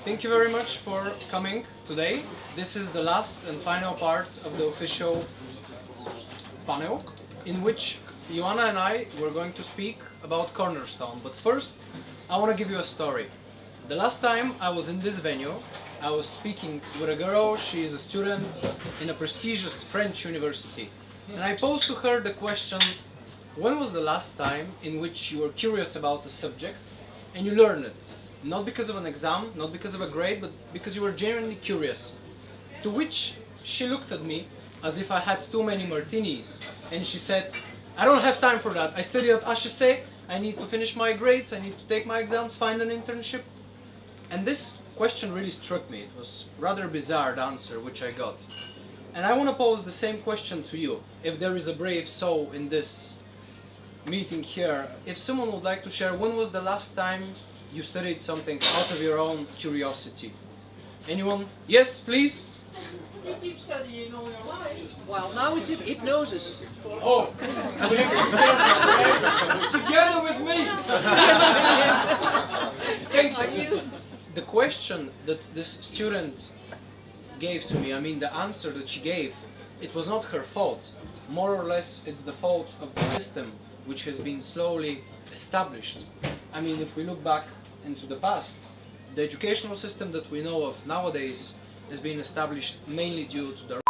Thank you very much for coming today. This is the last and final part of the official panel, in which Yoana and I were going to speak about Cornerstone. But first, I want to give you a story. The last time I was in this venue, I was speaking with a girl. She is a student in a prestigious French university. And I posed to her the question, when was the last time in which you were curious about a subject and you learned it? Not because of an exam, not because of a grade, but because you were genuinely curious. To which she looked at me as if I had too many martinis, and she said, I don't have time for that. I study at HEC, I need to finish my grades, I need to take my exams, find an internship. And this question really struck me. It was rather bizarre, the answer which I got. And I want to pose the same question to you. If there is a brave soul in this meeting here, if someone would like to share, when was the last time you studied something out of your own curiosity? Anyone? Yes, please? You keep studying all your life. Well, now it's hypnosis. Oh! Together with me! Thank you. The question that this student gave to me, I mean the answer that she gave, it was not her fault. More or less it's the fault of the system which has been slowly established. I mean, if we look back into the past, the educational system that we know of nowadays has been established mainly due to the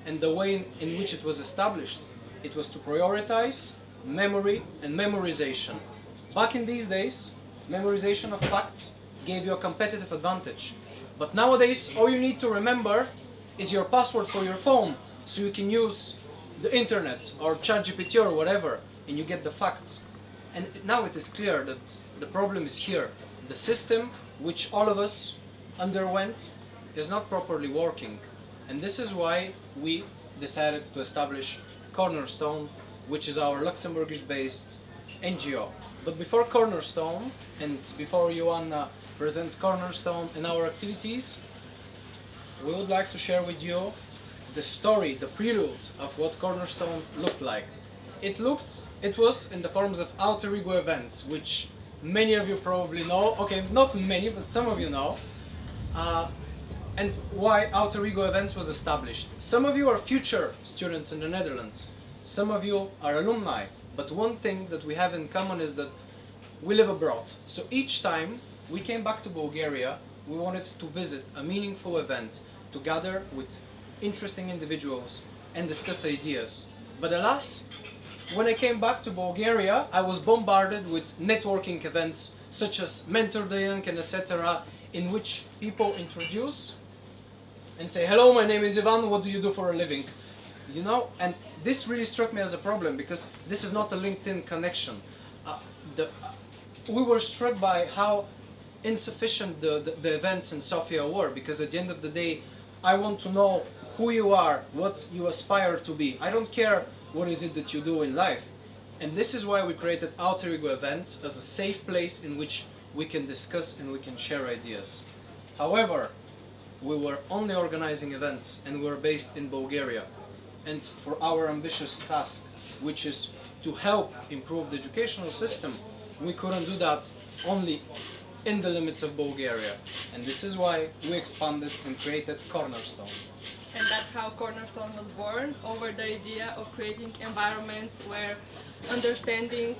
and the way in which it was established, it was to prioritize memory and memorization. Back in these days, memorization of facts gave you a competitive advantage. But nowadays, all you need to remember is your password for your phone, so you can use the internet or ChatGPT or whatever, and you get the facts. And now it is clear that the problem is here. The system which all of us underwent is not properly working. And this is why we decided to establish Cornerstone, which is our Luxembourg-based NGO. But before Cornerstone, and before Yoana presents Cornerstone and our activities, we would like to share with you the story, the prelude of what Cornerstone looked like. It was in the forms of alter ego events, which many of you probably know. Okay, not many, but some of you know. And why alter ego events was established. Some of you are future students in the Netherlands. Some of you are alumni. But one thing that we have in common is that we live abroad. So each time we came back to Bulgaria, we wanted to visit a meaningful event to gather with interesting individuals and discuss ideas. But alas, when I came back to Bulgaria, I was bombarded with networking events such as Mentor the Young and etc., in which people introduce and say, hello, my name is Ivan, what do you do for a living? You know, and this really struck me as a problem, because this is not a LinkedIn connection. We were struck by how insufficient the events in Sofia were, because at the end of the day, I want to know who you are, what you aspire to be. I don't care what is it that you do in life. And this is why we created alter ego events as a safe place in which we can discuss and we can share ideas. However, we were only organizing events and we were based in Bulgaria. And for our ambitious task, which is to help improve the educational system, we couldn't do that only in the limits of Bulgaria. And this is why we expanded and created Cornerstone. And that's how Cornerstone was born, over the idea of creating environments where understanding,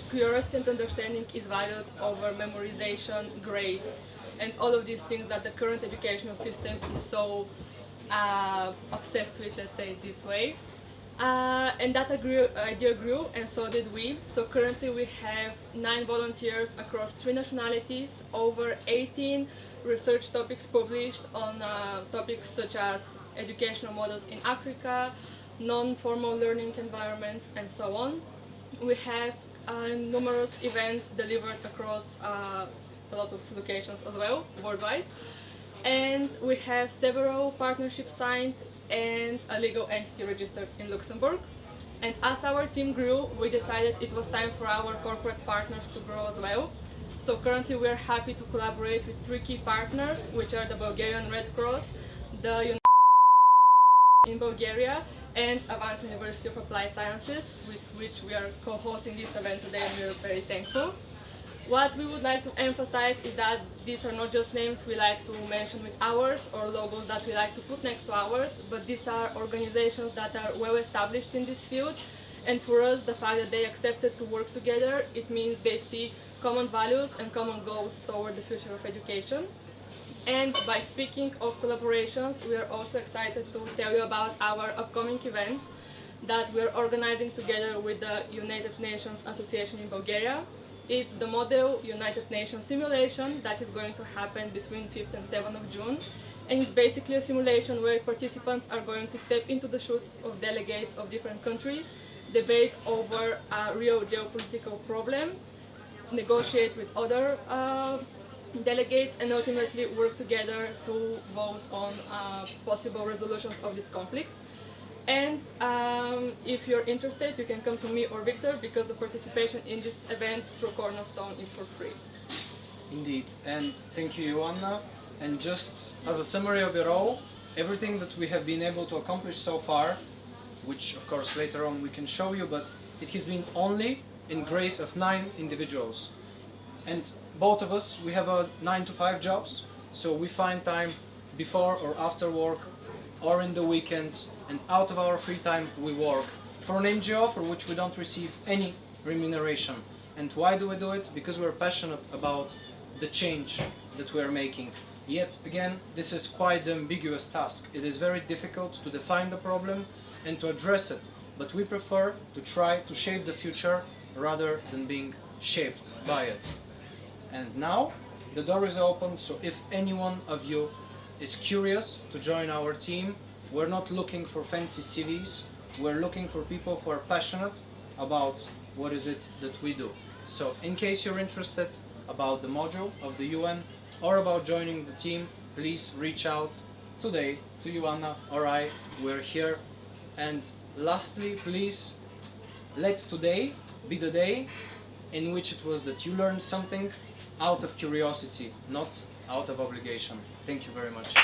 curiosity and understanding is valued over memorization, grades, and all of these things that the current educational system is so obsessed with, let's say it this way. And that idea grew, and so did we. So currently we have 9 volunteers across 3 nationalities, over 18 research topics published on topics such as educational models in Africa, non-formal learning environments, and so on. We have numerous events delivered across a lot of locations as well, worldwide. And we have several partnerships signed and a legal entity registered in Luxembourg. And as our team grew, we decided it was time for our corporate partners to grow as well. So currently we are happy to collaborate with 3 key partners, which are the Bulgarian Red Cross, the in Bulgaria, and Advanced University of Applied Sciences, with which we are co-hosting this event today, and we are very thankful. What we would like to emphasize is that these are not just names we like to mention with ours or logos that we like to put next to ours, but these are organizations that are well established in this field. And for us, the fact that they accepted to work together, it means they see common values and common goals toward the future of education. And by speaking of collaborations, we are also excited to tell you about our upcoming event that we're organizing together with the United Nations Association in Bulgaria. It's the Model United Nations simulation that is going to happen between 5th and 7th of June. And it's basically a simulation where participants are going to step into the shoes of delegates of different countries, debate over a real geopolitical problem, negotiate with other delegates, and ultimately work together to vote on possible resolutions of this conflict. And if you're interested, you can come to me or Viktor, because the participation in this event through Cornerstone is for free. Indeed, and thank you, Yoana. And just as a summary of it all, everything that we have been able to accomplish so far, which of course later on we can show you, but it has been only in grace of 9 individuals. And both of us, we have a 9-to-5 jobs, so we find time before or after work or in the weekends, and out of our free time we work for an NGO for which we don't receive any remuneration. And why do we do it? Because we're passionate about the change that we're making. Yet again, this is quite an ambiguous task. It is very difficult to define the problem and to address it, but we prefer to try to shape the future rather than being shaped by it. And now the door is open, so if any one of you is curious to join our team, we're not looking for fancy CVs, we're looking for people who are passionate about what is it that we do. So in case you're interested about the module of the UN or about joining the team, please reach out today to Yoana or I. We're here. And lastly, please let today be the day in which it was that you learned something out of curiosity, not out of obligation. Thank you very much.